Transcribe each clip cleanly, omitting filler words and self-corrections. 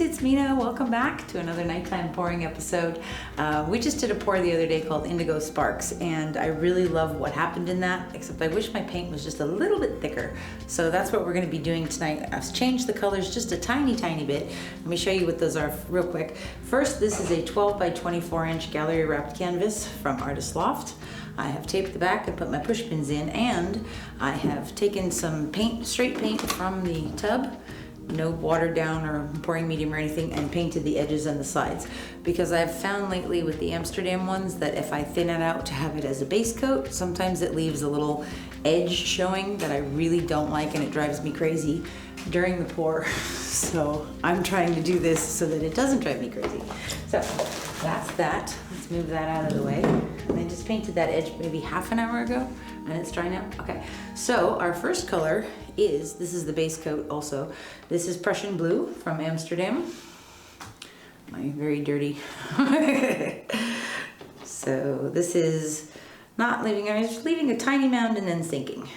it's Mina. Welcome back to another nighttime pouring episode. We just did a pour the other day called Indigo Sparks, and I really love what happened in that, except I wish my paint was just a little bit thicker. So that's what we're going to be doing tonight. I've changed the colors just a tiny bit. Let me show you what those are real quick. First, this is a 12 by 24 inch gallery wrapped canvas from Artist Loft. I have taped the back and put my push pins in, and I have taken some paint, straight paint from the tub, no watered down or pouring medium or anything, and painted the edges and the sides. Because I've found lately with the Amsterdam ones that if I thin it out to have it as a base coat, sometimes it leaves a little edge showing that I really don't like, and it drives me crazy during the pour. So I'm trying to do this so that it doesn't drive me crazy. So that's that. Let's move that out of the way. And I just painted that edge maybe half an hour ago, and it's dry now. Okay, so our first color is, this is the base coat also. This is Prussian Blue from Amsterdam. My very dirty. So this is not leaving, I was leaving a tiny mound and then sinking.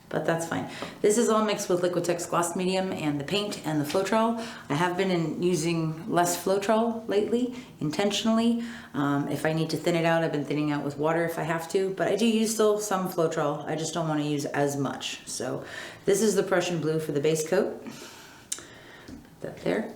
But that's fine. This is all mixed with Liquitex gloss medium and the paint and the Floetrol. I have been using less Floetrol lately, intentionally. If I need to thin it out, I've been thinning out with water if I have to, but I do use still some Floetrol. I just don't want to use as much. So this is the Prussian Blue for the base coat. Put that there.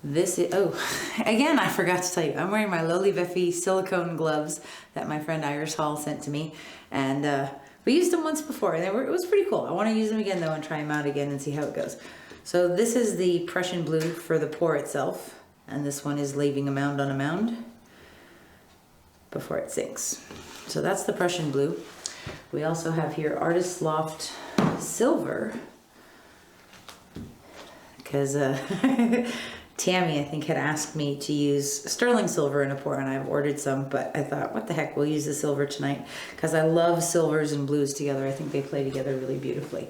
This is, oh, again, I forgot to tell you, I'm wearing my Lowly Veffy silicone gloves that my friend Iris Hall sent to me. And we used them once before, and it was pretty cool. I want to use them again though and try them out again and see how it goes. So this is the Prussian Blue for the pour itself, and this one is leaving a mound on a mound before it sinks. So that's the Prussian Blue. We also have here Artist Loft Silver, because Tammy, I think, had asked me to use sterling silver in a pour, and I've ordered some, but I thought, what the heck, we'll use the silver tonight, because I love silvers and blues together. I think they play together really beautifully.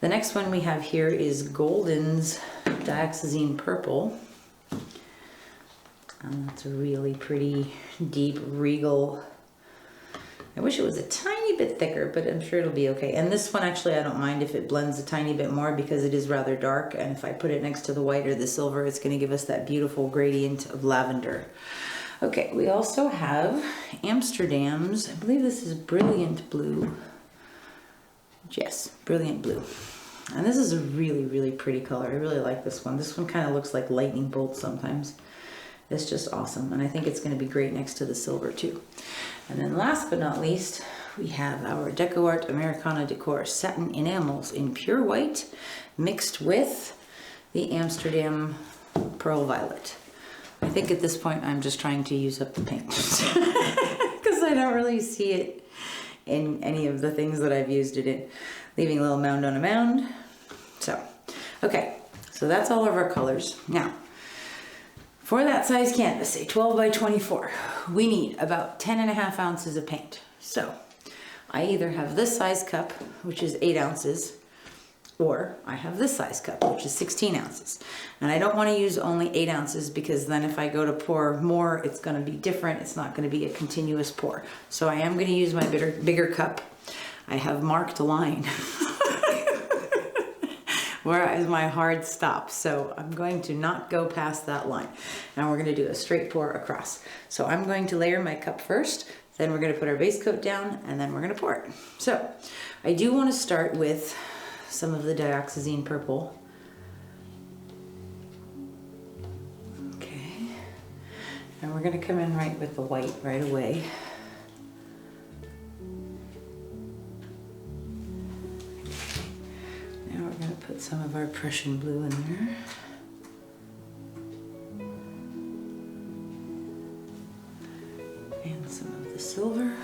The next one we have here is Golden's Dioxizine Purple. And that's a really pretty, deep, regal. I wish it was a tiny bit thicker, but I'm sure it'll be okay. And this one, actually, I don't mind if it blends a tiny bit more because it is rather dark. And if I put it next to the white or the silver, it's going to give us that beautiful gradient of lavender. Okay, we also have Amsterdam's, I believe this is Brilliant Blue. Yes, Brilliant Blue. And this is a really pretty color. I really like this one. This one kind of looks like lightning bolts sometimes. It's just awesome, and I think it's going to be great next to the silver too. And then last but not least, we have our DecoArt Americana Decor Satin Enamels in Pure White mixed with the Amsterdam Pearl Violet. I think at this point I'm just trying to use up the paint because I don't really see it in any of the things that I've used it in. Leaving a little mound on a mound. So, okay, so that's all of our colors. Now, for that size canvas, a 12 by 24, we need about 10.5 ounces of paint. So I either have this size cup, which is 8 ounces, or I have this size cup, which is 16 ounces. And I don't want to use only 8 ounces because then if I go to pour more, it's going to be different. It's not going to be a continuous pour. So I am going to use my bigger cup. I have marked a line where is my hard stop. So I'm going to not go past that line. Now we're going to do a straight pour across. So I'm going to layer my cup first, then we're going to put our base coat down, and then we're going to pour it. So I do want to start with some of the Dioxizine Purple. Okay. And we're going to come in right with the white right away. Now we're going to put some of our Prussian Blue in there. And some of the silver.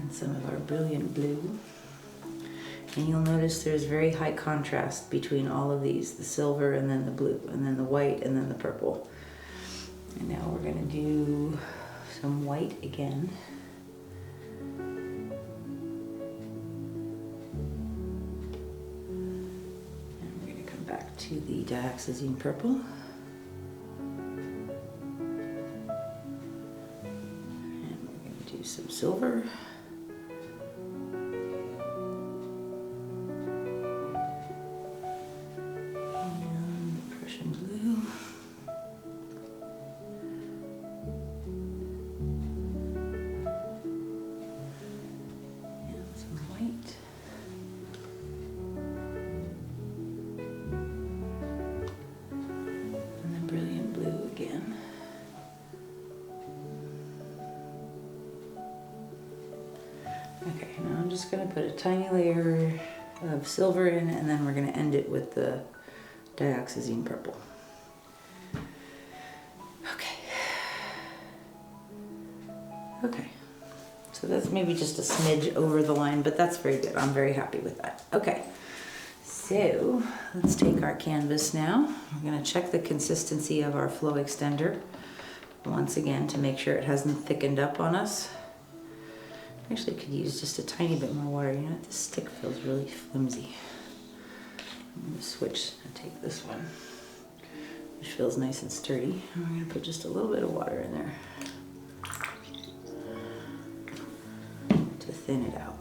And some of our Brilliant Blue. And you'll notice there's very high contrast between all of these, the silver and then the blue, and then the white and then the purple. And now we're going to do some white again. To the Dioxizine Purple. And we're going to do some silver. just gonna put a tiny layer of silver in, and then we're gonna end it with the Dioxizine Purple. Okay. Okay. So that's maybe just a smidge over the line, but that's very good. I'm very happy with that. Okay. So let's take our canvas now. We're gonna check the consistency of our flow extender once again to make sure it hasn't thickened up on us. Actually could use just a tiny bit more water. You know what, this stick feels really flimsy. I'm gonna switch and take this one, which feels nice and sturdy. And we're gonna put just a little bit of water in there to thin it out.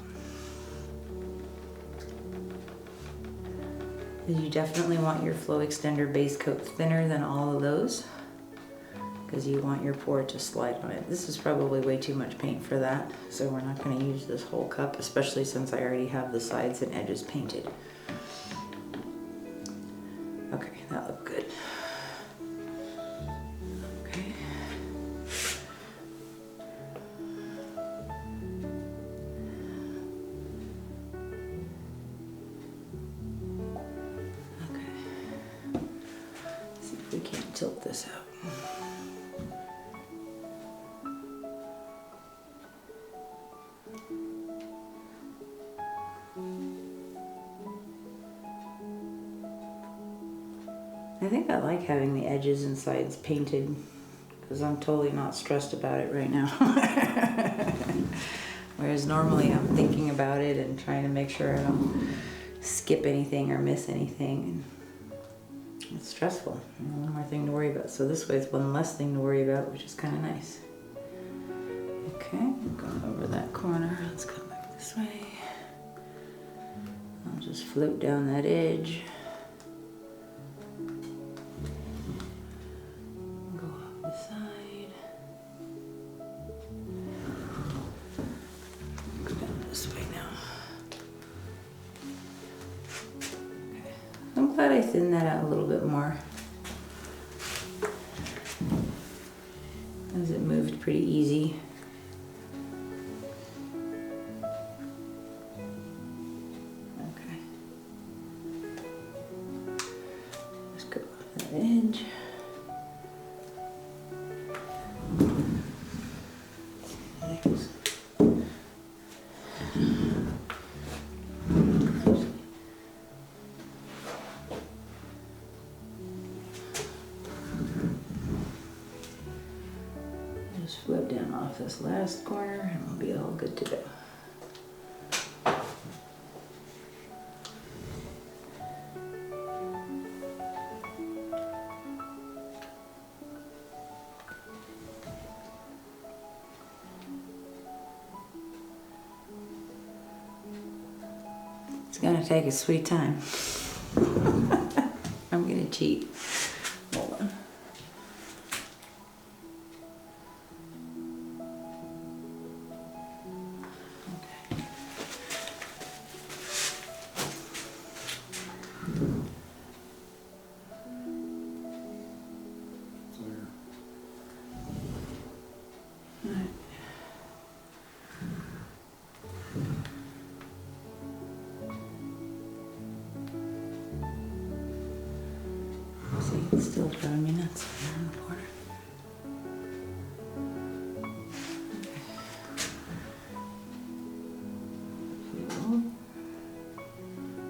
You definitely want your flow extender base coat thinner than all of those, because you want your pour to slide on it. This is probably way too much paint for that, so we're not going to use this whole cup, especially since I already have the sides and edges painted. Okay, that looked good. Okay. We can't tilt this out. I think I like having the edges and sides painted because I'm totally not stressed about it right now. Whereas normally I'm thinking about it and trying to make sure I don't skip anything or miss anything. It's stressful. One more thing to worry about. So this way it's one less thing to worry about, which is kind of nice. Okay, go over that corner. Let's come back this way. I'll just float down that edge. Go off the side. Go down this way now. I'm glad I thinned that out a little bit more, as it moved pretty easy. Okay. Just go off that edge. Thanks. Just float down off this last corner and we'll be all good to go. It's gonna take a sweet time. I'm gonna cheat. Hold on. See, it's still driving me nuts here on the border. Okay.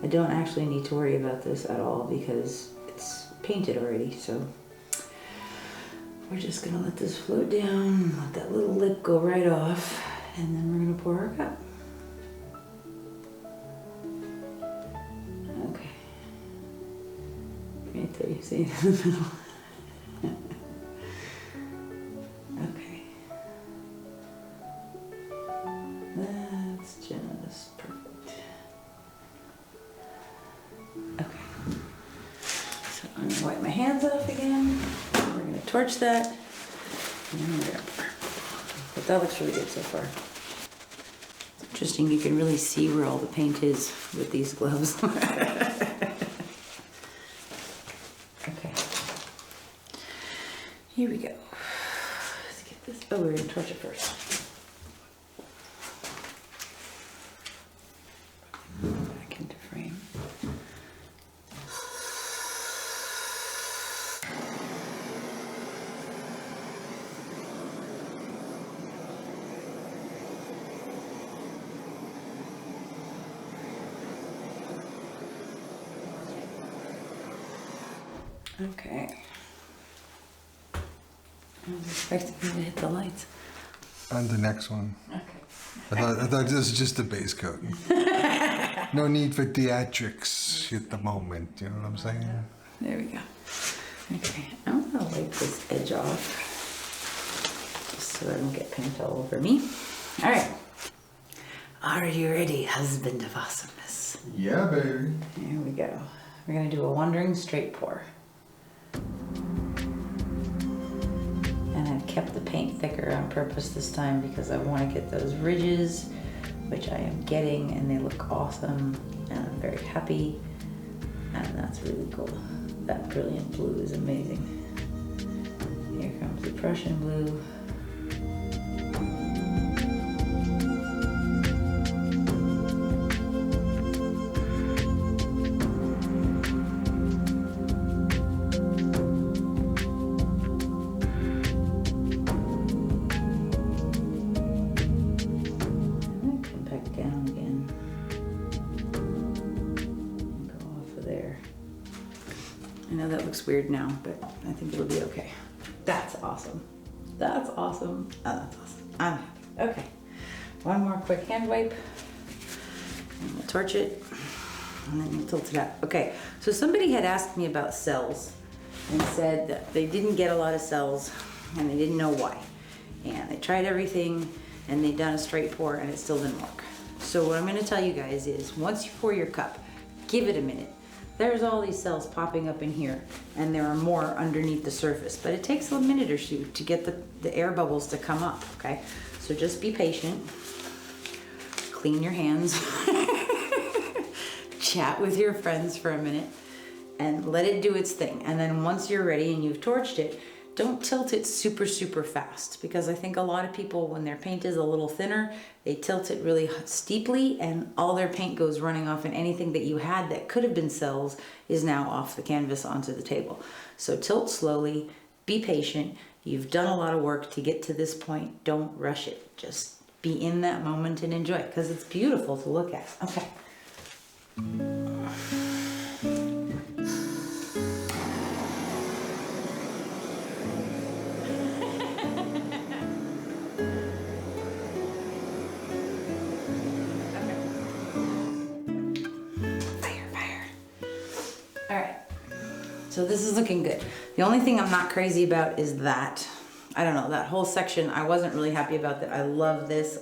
I don't actually need to worry about this at all because it's painted already, so we're just gonna let this float down, let that little lip go right off, and then we're gonna pour our cup. Okay. Right there, you see in the middle. Okay. That's just perfect. Okay. So I'm gonna wipe my hands off again. We're gonna torch that. And then we're gonna pour. But that looks really good so far. It's interesting, you can really see where all the paint is with these gloves. Okay. Here we go. Let's get this. Oh, we're gonna torch it first. Okay. I was expecting you to hit the lights. On the next one. Okay. I thought this was just a base coat. No need for theatrics at the moment, you know what I'm saying? There we go. Okay, I'm gonna wipe this edge off just so I don't get paint all over me. All right. Are you ready, husband of awesomeness? Yeah, baby. Here we go. We're gonna do a wandering straight pour. And I've kept the paint thicker on purpose this time because I want to get those ridges, which I am getting, and they look awesome, and I'm very happy, and that's really cool. That brilliant blue is amazing. Here comes the Prussian Blue. Weird now, but I think it'll be okay. That's awesome. That's awesome. Oh, that's awesome. I'm happy. Okay. One more quick hand wipe. And we'll torch it. And then we'll tilt it up. Okay. So somebody had asked me about cells and said that they didn't get a lot of cells and they didn't know why. And they tried everything and they'd done a straight pour and it still didn't work. So what I'm going to tell you guys is once you pour your cup, give it a minute. There's all these cells popping up in here, and there are more underneath the surface, but it takes a minute or two to get the air bubbles to come up, okay? So just be patient, clean your hands, chat with your friends for a minute, and let it do its thing. And then once you're ready and you've torched it, don't tilt it super, super fast, because I think a lot of people, when their paint is a little thinner, they tilt it really steeply and all their paint goes running off, and anything that you had that could have been cells is now off the canvas onto the table. So tilt slowly, be patient. You've done a lot of work to get to this point. Don't rush it. Just be in that moment and enjoy it, because it's beautiful to look at. Okay. So this is looking good. The only thing I'm not crazy about is that, I don't know, that whole section, I wasn't really happy about that. I love this,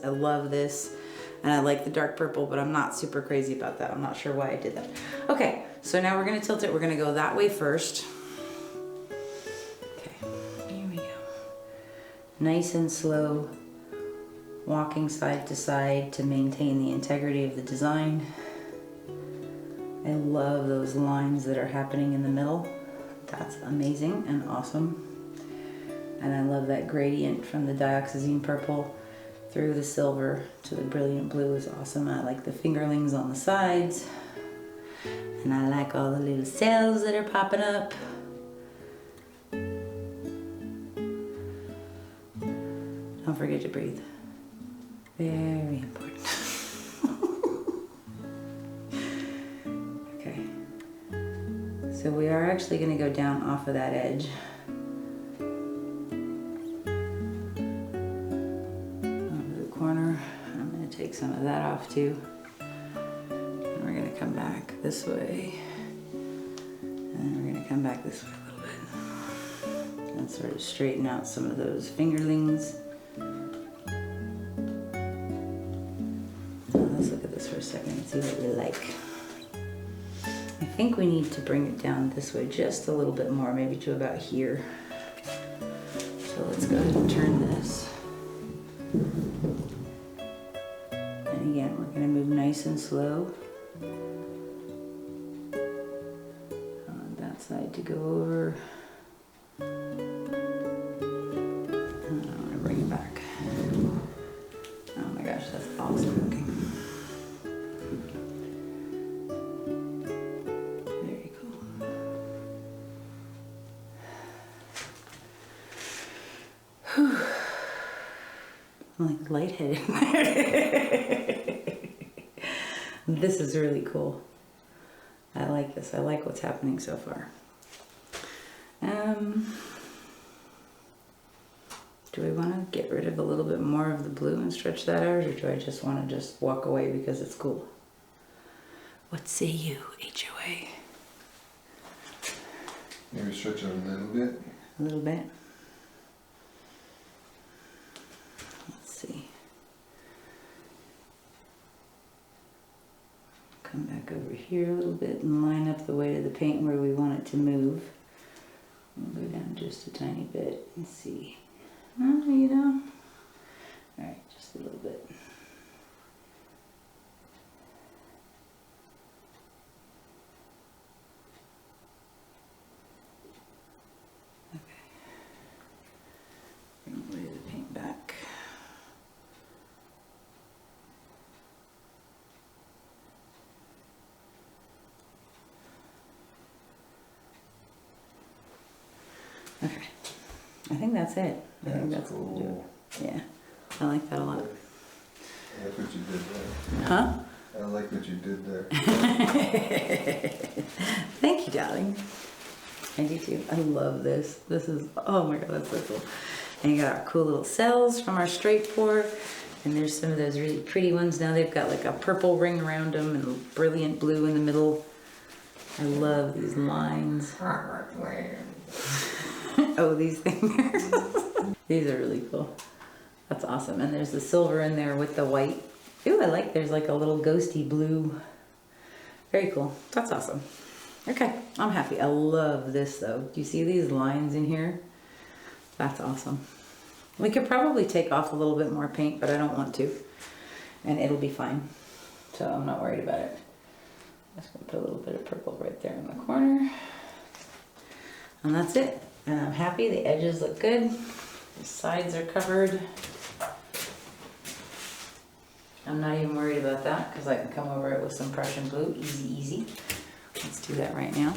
and I like the dark purple, but I'm not super crazy about that. I'm not sure why I did that. Okay, so now we're gonna tilt it. We're gonna go that way first. Okay, here we go. Nice and slow, walking side to side to maintain the integrity of the design. I love those lines that are happening in the middle. That's amazing and awesome. And I love that gradient from the Dioxizine Purple through the silver to the brilliant blue is awesome. I like the fingerlings on the sides. And I like all the little cells that are popping up. Don't forget to breathe. Very important. So we are actually going to go down off of that edge. Over the corner. I'm going to take some of that off too. And we're going to come back this way. And then we're going to come back this way a little bit. And sort of straighten out some of those fingerlings. Now let's look at this for a second and see what we like. I think we need to bring it down this way just a little bit more, maybe to about here. So let's go ahead and turn this. And again, we're going to move nice and slow. On that side to go over. And I'm going to bring it back. Oh my gosh, that's awesome looking. I'm like lightheaded. This is really cool. I like this. I like what's happening so far. Do I want to get rid of a little bit more of the blue and stretch that out, or do I just want to just walk away because it's cool? What say you, HOA? Maybe stretch it a little bit. A little bit. Let's see. Come back over here a little bit and line up the weight of the paint where we want it to move. We'll go down just a tiny bit and see. Oh, you know. Alright, just a little bit. Okay. Bring the weight of the paint back. Okay. I think that's it. I think that's what we'll do. Yeah. I like that a lot. I like what you did there. Huh? I like what you did there. Thank you, darling. I do too. I love this. This is, oh my god, that's so cool. And you got our cool little cells from our straight pour. And there's some of those really pretty ones now. They've got like a purple ring around them and brilliant blue in the middle. I love these lines. Oh, these things. These are really cool. That's awesome. And there's the silver in there with the white. Ooh, I like, there's like a little ghosty blue. Very cool. That's awesome. Okay, I'm happy. I love this though. Do you see these lines in here? That's awesome. We could probably take off a little bit more paint, but I don't want to. And it'll be fine. So I'm not worried about it. I'm just gonna put a little bit of purple right there in the corner. And that's it. And I'm happy, the edges look good. The sides are covered. I'm not even worried about that because I can come over it with some Prussian Blue, easy, easy. Let's do that right now.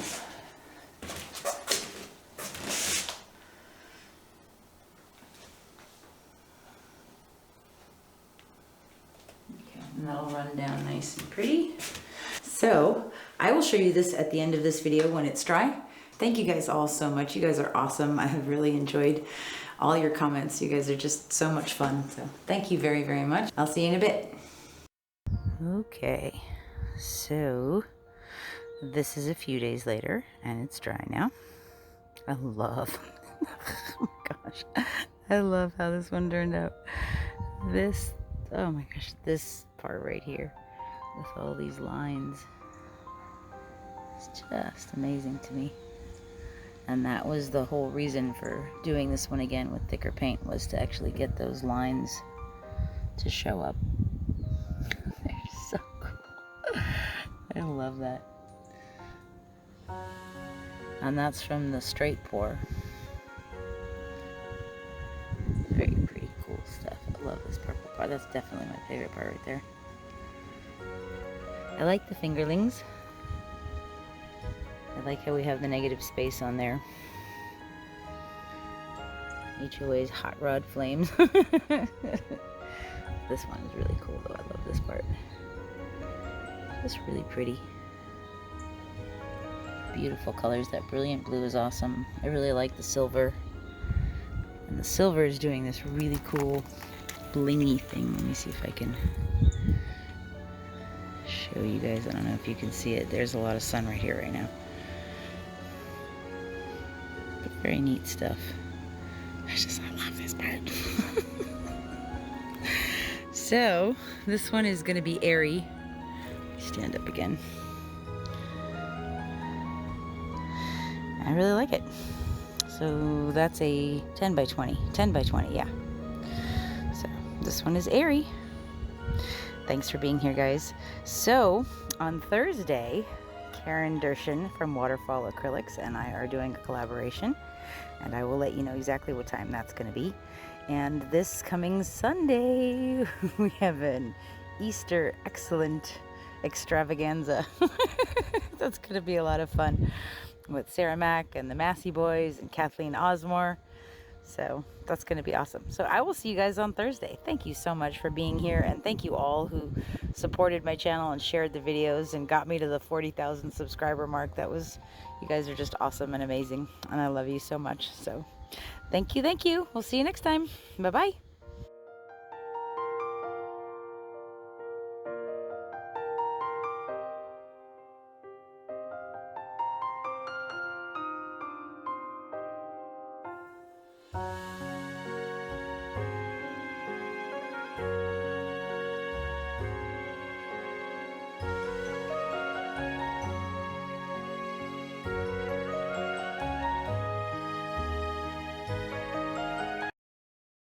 Okay, and that'll run down nice and pretty. So I will show you this at the end of this video when it's dry. Thank you guys all so much. You guys are awesome. I have really enjoyed all your comments. You guys are just so much fun. So thank you very, very much. I'll see you in a bit. Okay, so this is a few days later and it's dry now. I love, oh my gosh, I love how this one turned out. This, oh my gosh, this part right here with all these lines. It's just amazing to me. And that was the whole reason for doing this one again with thicker paint, was to actually get those lines to show up. They're so cool. I love that. And that's from the straight pour. Very pretty cool stuff. I love this purple part. That's definitely my favorite part right there. I like the fingerlings. I like how we have the negative space on there. HOA's hot rod flames. This one is really cool though. I love this part. Just really pretty. Beautiful colors. That brilliant blue is awesome. I really like the silver. And the silver is doing this really cool blingy thing. Let me see if I can show you guys. I don't know if you can see it. There's a lot of sun right here right now. But very neat stuff. I love this part. So this one is going to be Aerie. Stand up again. I really like it. So that's a 10 by 20. 10 by 20, yeah. So this one is Aerie. Thanks for being here, guys. So on Thursday, Karen Dershin from Waterfall Acrylics and I are doing a collaboration, and I will let you know exactly what time that's going to be. And this coming Sunday, we have an Easter excellent extravaganza. That's going to be a lot of fun with Sarah Mack and the Massey Boys and Kathleen Osmore. So that's going to be awesome. So I will see you guys on Thursday. Thank you so much for being here, and thank you all who supported my channel and shared the videos and got me to the 40,000 subscriber mark. You guys are just awesome and amazing, and I love you so much. So thank you, thank you. We'll see you next time. Bye-bye.